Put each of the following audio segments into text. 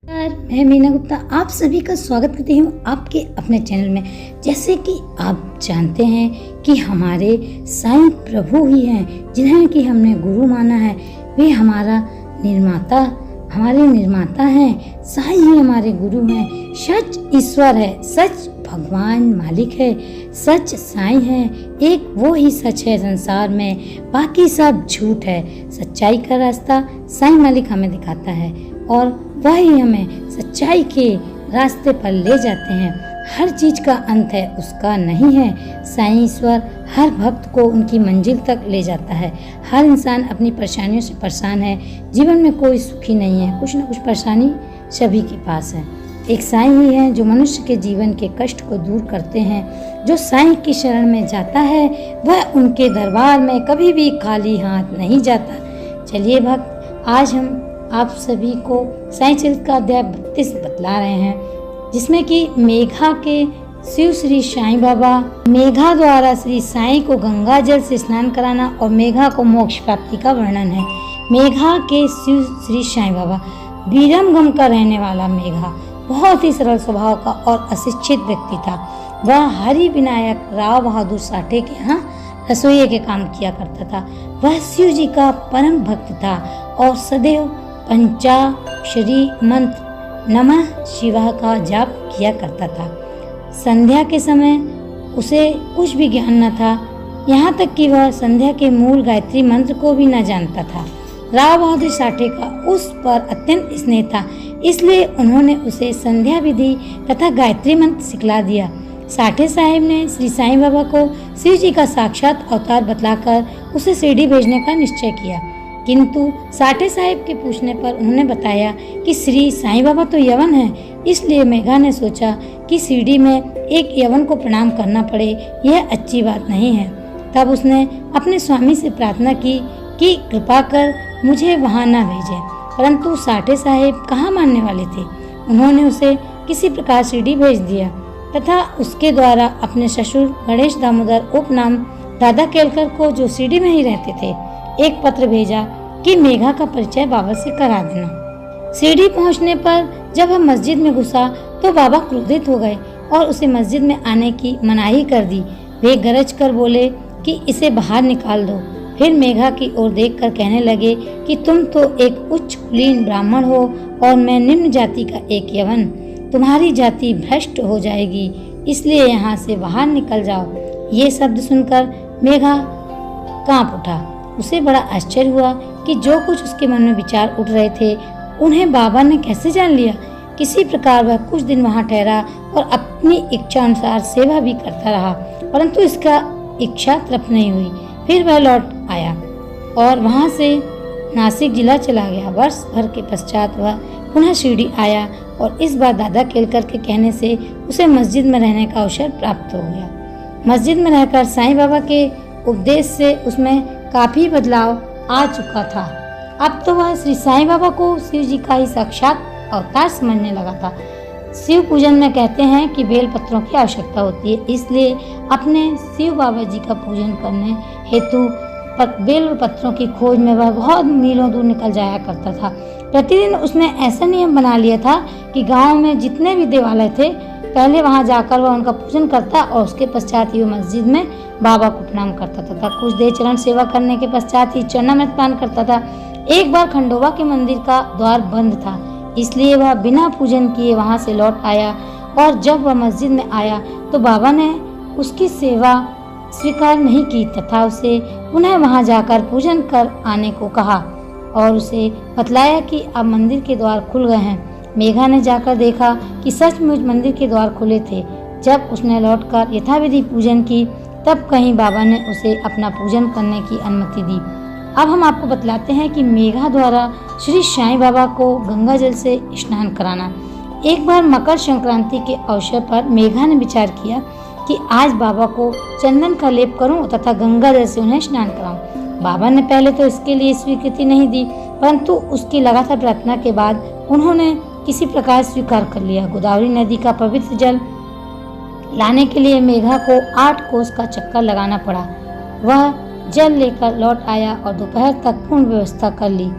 मैं मीना गुप्ता आप सभी का स्वागत करती हूँ आपके अपने चैनल में। जैसे कि आप जानते हैं कि हमारे साईं प्रभु ही हैं जिन्हें कि हमने गुरु माना है। वे हमारे निर्माता हैं। साईं ही हमारे गुरु हैं। सच ईश्वर है, सच भगवान मालिक है, सच साईं है। एक वो ही सच है संसार में, बाकी सब झूठ है। सच्चाई का रास्ता साईं मालिक हमें दिखाता है और वही हमें सच्चाई के रास्ते पर ले जाते हैं। हर चीज का अंत है, उसका नहीं है। साईं ईश्वर हर भक्त को उनकी मंजिल तक ले जाता है। हर इंसान अपनी परेशानियों से परेशान है। जीवन में कोई सुखी नहीं है, कुछ न कुछ परेशानी सभी के पास है। एक साईं ही है जो मनुष्य के जीवन के कष्ट को दूर करते हैं। जो साईं की शरण में जाता है वह उनके दरबार में कभी भी खाली हाथ नहीं जाता। चलिए भक्त, आज हम आप सभी को साईं चरित का अध्याय 32 बतला रहे हैं, जिसमें कि मेघा के शिव श्री साईं बाबा, मेघा द्वारा श्री साईं को गंगा जल से स्नान कराना और मेघा को मोक्ष प्राप्ति का वर्णन है। मेघा के शिव श्री साईं बाबा, विरमगम का रहने वाला मेघा बहुत ही सरल स्वभाव का और अशिक्षित व्यक्ति था। वह हरि विनायक राव बहादुर साठे के यहाँ रसोइये के काम किया करता था। वह शिव जी का परम भक्त था और सदैव पंचाक्षरी मंत्र नमः शिवाय का जाप किया करता था। संध्या के समय उसे कुछ भी ज्ञान न था, यहाँ तक कि वह संध्या के मूल गायत्री मंत्र को भी न जानता था। राव बहादुर साठे का उस पर अत्यंत स्नेह था, इसलिए उन्होंने उसे संध्या विधि तथा गायत्री मंत्र सिखला दिया। साठे साहिब ने श्री साईं बाबा को शिव जी का साक्षात अवतार बतलाकर उसे शिरडी भेजने का निश्चय किया, किंतु साठे साहिब के पूछने पर उन्होंने बताया कि श्री साईं बाबा तो यवन है। इसलिए मेघा ने सोचा कि शिरडी में एक यवन को प्रणाम करना पड़े, यह अच्छी बात नहीं है। तब उसने अपने स्वामी से प्रार्थना की कि कृपा कर मुझे वहां न भेजे, परंतु साठे साहिब कहाँ मानने वाले थे। उन्होंने उसे किसी प्रकार शिरडी भेज दिया तथा उसके द्वारा अपने ससुर गणेश दामोदर उपनाम दादा केलकर को, जो शिरडी में ही रहते थे, एक पत्र भेजा कि मेघा का परिचय बाबा से करा देना। शिरडी पहुंचने पर जब वह मस्जिद में घुसा तो बाबा क्रोधित हो गए और उसे मस्जिद में आने की मनाही कर दी। वे गरज कर बोले कि इसे बाहर निकाल दो। फिर मेघा की ओर देखकर कहने लगे कि तुम तो एक उच्च कुलीन ब्राह्मण हो और मैं निम्न जाति का एक यवन। तुम्हारी जाति भ्रष्ट हो जाएगी, इसलिए यहाँ से बाहर निकल जाओ। ये शब्द सुनकर मेघा कांप उठा। उसे बड़ा आश्चर्य हुआ कि जो कुछ उसके मन में विचार उठ रहे थे उन्हें बाबा ने कैसे जान लिया। किसी प्रकार वह कुछ दिन वहां ठहरा और अपनी इच्छा अनुसार सेवा भी करता रहा, परंतु इसका इच्छा तृप्त नहीं हुई। फिर वह लौट आया और वहां से नासिक जिला चला गया। वर्ष भर के पश्चात वह पुनः शिरडी आया और इस बार दादा केलकर के कहने से उसे मस्जिद में रहने का अवसर प्राप्त हो गया। मस्जिद में रहकर साईं बाबा के उपदेश से उसमें काफी बदलाव आ चुका था। अब तो वह श्री साईं बाबा को शिव जी का ही साक्षात अवतार समझने लगा था। शिव पूजन में कहते हैं कि बेल पत्रों की आवश्यकता होती है, इसलिए अपने शिव बाबा जी का पूजन करने हेतु बेल पत्रों की खोज में वह बहुत मीलों दूर निकल जाया करता था। प्रतिदिन उसने ऐसा नियम बना लिया था कि गांव में जितने भी देवालय थे, पहले वहां जाकर वह उनका पूजन करता और उसके पश्चात ही वह मस्जिद में बाबा को प्रणाम करता था। कुछ देर चरण सेवा करने के पश्चात ही चरणामृत पान करता था। एक बार खंडोबा के मंदिर का द्वार बंद था, इसलिए वह बिना पूजन किए वहां से लौट आया और जब वह मस्जिद में आया तो बाबा ने उसकी सेवा स्वीकार नहीं की तथा उसे पुनः वहां जाकर पूजन कर आने को कहा और उसे बतलाया कि अब मंदिर के द्वार खुल गए हैं। मेघा ने जाकर देखा कि सचमुच मंदिर के द्वार खुले थे। जब उसने लौटकर यथाविधि पूजन की तब कहीं बाबा ने उसे अपना पूजन करने की अनुमति दी। अब हम आपको बतलाते हैं कि मेघा द्वारा श्री साईं बाबा को गंगा जल से स्नान कराना। एक बार मकर संक्रांति के अवसर पर मेघा ने विचार किया कि आज बाबा को चंदन का लेप करूं तथा गंगा जल से उन्हें स्नान कराऊं। बाबा ने पहले तो इसके लिए स्वीकृति नहीं दी, परंतु उसकी लगातार प्रार्थना के बाद उन्होंने किसी प्रकार स्वीकार कर लिया। गोदावरी नदी का पवित्र जल लाने के लिए मेघा को 8 कोस का चक्कर लगाना पड़ा। वह जल लेकर लौट आया और दोपहर तक पूर्ण व्यवस्था कर ली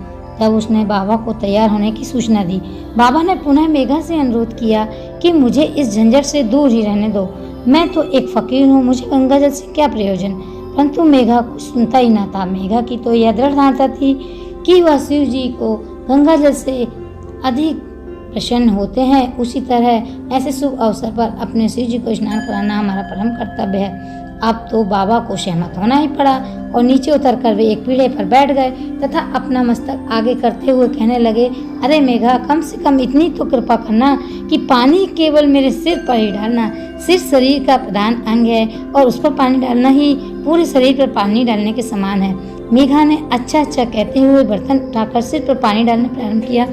तब उसने बाबा को तैयार होने की सूचना दी। बाबा ने पुनः मेघा से अनुरोध किया कि मुझे इस झंझट से दूर ही रहने दो। मैं तो एक फकीर हूँ, मुझे गंगा जल से क्या प्रयोजन। परंतु मेघा कुछ सुनता ही न था। मेघा की तो यह दृढ़ धारणा थी कि वह शिव जी को गंगा जल से अधिक प्रसन्न होते हैं। उसी तरह ऐसे शुभ अवसर पर अपने शिव जी को स्नान कराना हमारा परम कर्तव्य है। अब तो बाबा को सहमत होना ही पड़ा और नीचे उतरकर वे एक पीढ़े पर बैठ गए तथा अपना मस्तक आगे करते हुए कहने लगे, अरे मेघा, कम से कम इतनी तो कृपा करना कि पानी केवल मेरे सिर पर ही डालना। सिर शरीर का प्रधान अंग है और उस पर पानी डालना ही पूरे शरीर पर पानी डालने के समान है। मेघा ने अच्छा अच्छा कहते हुए बर्तन उठाकर सिर पर पानी डालना प्रारंभ किया।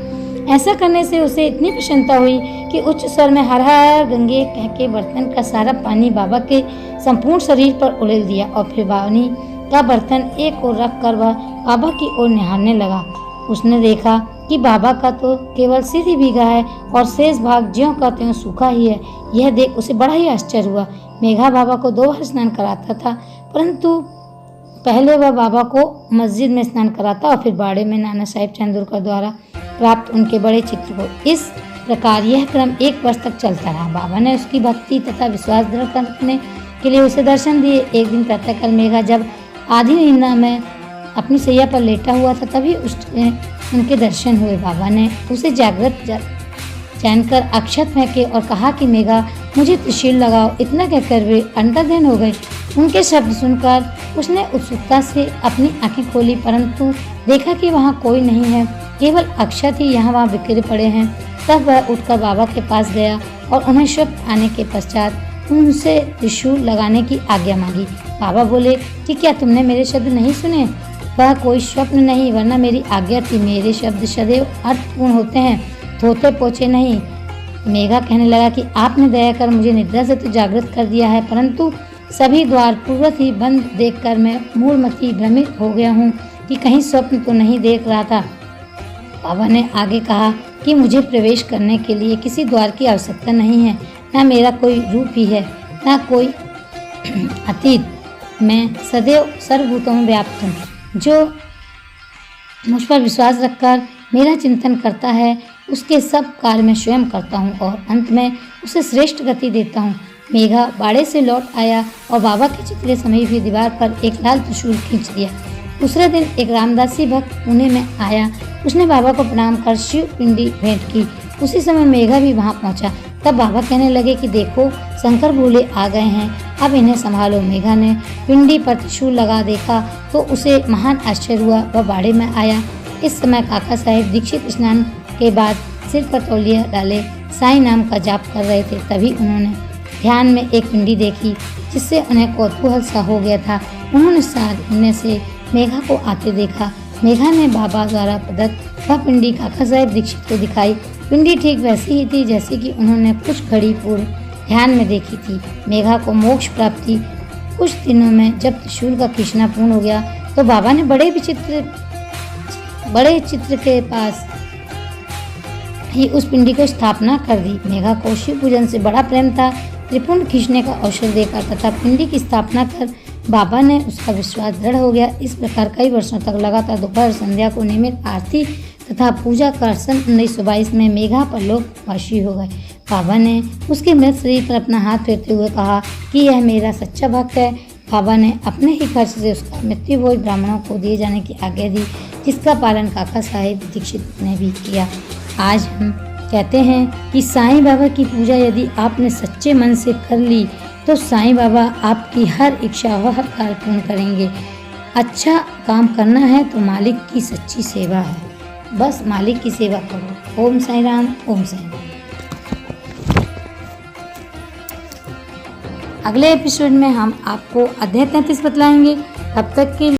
ऐसा करने से उसे इतनी प्रसन्नता हुई कि उच्च स्वर में हर हर गंगे कह के बर्तन का सारा पानी बाबा के संपूर्ण शरीर पर उड़ेल दिया और फिर पानी का बर्तन एक ओर रख कर वह बाबा की ओर निहारने लगा। उसने देखा कि बाबा का तो केवल सिर ही भीगा है और शेष भाग ज्यों का त्यों सूखा ही है। यह देख उसे बड़ा ही आश्चर्य हुआ। मेघा बाबा को 2 बार स्नान कराता था, परंतु पहले वह बाबा को मस्जिद में स्नान कराता और फिर बाड़े में नाना साहिब तेंदुलकर द्वारा प्राप्त उनके बड़े चित्र को। इस प्रकार यह क्रम 1 वर्ष तक चलता रहा। बाबा ने उसकी भक्ति तथा विश्वास दृढ़ करने के लिए उसे दर्शन दिए। एक दिन प्रातःकाल मेघा जब आधी निंदा में अपनी सैया पर लेटा हुआ था, तभी उनके दर्शन हुए। बाबा ने उसे जागृत जानकर अक्षत फेंके और कहा कि मेघा, मुझे त्रिशूल लगाओ। इतना कहकर वे अंतर्ध्यान हो गए। उनके शब्द सुनकर उसने उत्सुकता से अपनी आंखें खोली, परंतु देखा कि वहाँ कोई नहीं है, केवल अक्षत ही यहाँ वहाँ बिखरे पड़े हैं। तब वह उठकर बाबा के पास गया और उन्हें स्वप्न आने के पश्चात उनसे त्रिशूल लगाने की आज्ञा मांगी। बाबा बोले कि क्या तुमने मेरे शब्द नहीं सुने? वह कोई स्वप्न नहीं, वरना मेरी आज्ञा थी। मेरे शब्द सदैव अर्थपूर्ण होते हैं, थोते पोचे नहीं। मेघा कहने लगा कि आपने दया कर मुझे निद्रा से तो जागृत कर दिया है, परंतु सभी द्वार पूर्वत ही बंद देखकर मैं मूढ़मती भ्रमित हो गया हूँ कि कहीं स्वप्न तो नहीं देख रहा था। बाबा ने आगे कहा कि मुझे प्रवेश करने के लिए किसी द्वार की आवश्यकता नहीं है, न मेरा कोई रूप ही है, न कोई अतीत। मैं सदैव सर्वभूतों में व्याप्त हूँ। जो मुझ पर विश्वास रखकर मेरा चिंतन करता है, उसके सब कार्य मैं स्वयं करता हूँ और अंत में उसे श्रेष्ठ गति देता हूँ। मेघा बाड़े से लौट आया और बाबा के चित्र समीप ही दीवार पर एक लाल त्रिशूल खींच दिया। दूसरे दिन एक रामदासी भक्त पुणे में आया। उसने बाबा को प्रणाम कर शिव पिंडी भेंट की। उसी समय मेघा भी वहां पहुंचा। तब बाबा कहने लगे कि देखो, शंकर भोले आ गए हैं, अब इन्हें संभालो। मेघा ने पिंडी पर त्रिशूल लगा देखा तो उसे महान आश्चर्य हुआ। वह बाड़े में आया। इस समय काका साहेब दीक्षित स्नान के बाद सिर पर तौलिया डाले साईं नाम का जाप कर रहे थे। तभी उन्होंने ध्यान में एक पिंडी देखी जिससे उन्हें कौतूहल सा हो गया था। उन्होंने सामने से मेघा को आते देखा। मेघा ने बाबा द्वारा प्रदत्त वह पिंडी काका साहेब दीक्षित को दिखाई। पिंडी ठीक वैसी ही थी जैसी कि उन्होंने कुछ घड़ी पूर्व ध्यान में देखी थी। मेघा को मोक्ष प्राप्ति कुछ दिनों में जब त्रिशूल का खींचना पूर्ण हो गया तो बाबा ने बड़े चित्र के पास ही उस पिंडी को स्थापना कर दी। मेघा को शिव पूजन से बड़ा प्रेम था। त्रिपुंड खींचने का अवसर देकर तथा पिंडी की स्थापना कर बाबा ने उसका विश्वास दृढ़ हो गया। इस प्रकार कई वर्षों तक लगातार दोपहर संध्या को नियमित आरती तथा पूजा कर सन 1922 में मेघा परलोकवासी हो गए। बाबा ने उसके मृत शरीर पर अपना हाथ फेरते हुए कहा कि यह मेरा सच्चा भक्त है। बाबा ने अपने ही खर्च से उसका मृत्यु भोज ब्राह्मणों को दिए जाने की आज्ञा दी, जिसका पालन काका साहेब दीक्षित ने भी किया। आज हम कहते हैं कि साईं बाबा की पूजा यदि आपने सच्चे मन से कर ली तो साईं बाबा आपकी हर इच्छा व हर कार्य पूर्ण करेंगे। अच्छा काम करना है तो मालिक की सच्ची सेवा है, बस मालिक की सेवा करो। ओम साईं राम, ओम साईं राम। अगले एपिसोड में हम आपको अध्याय 33 बतलाएंगे। तब तक के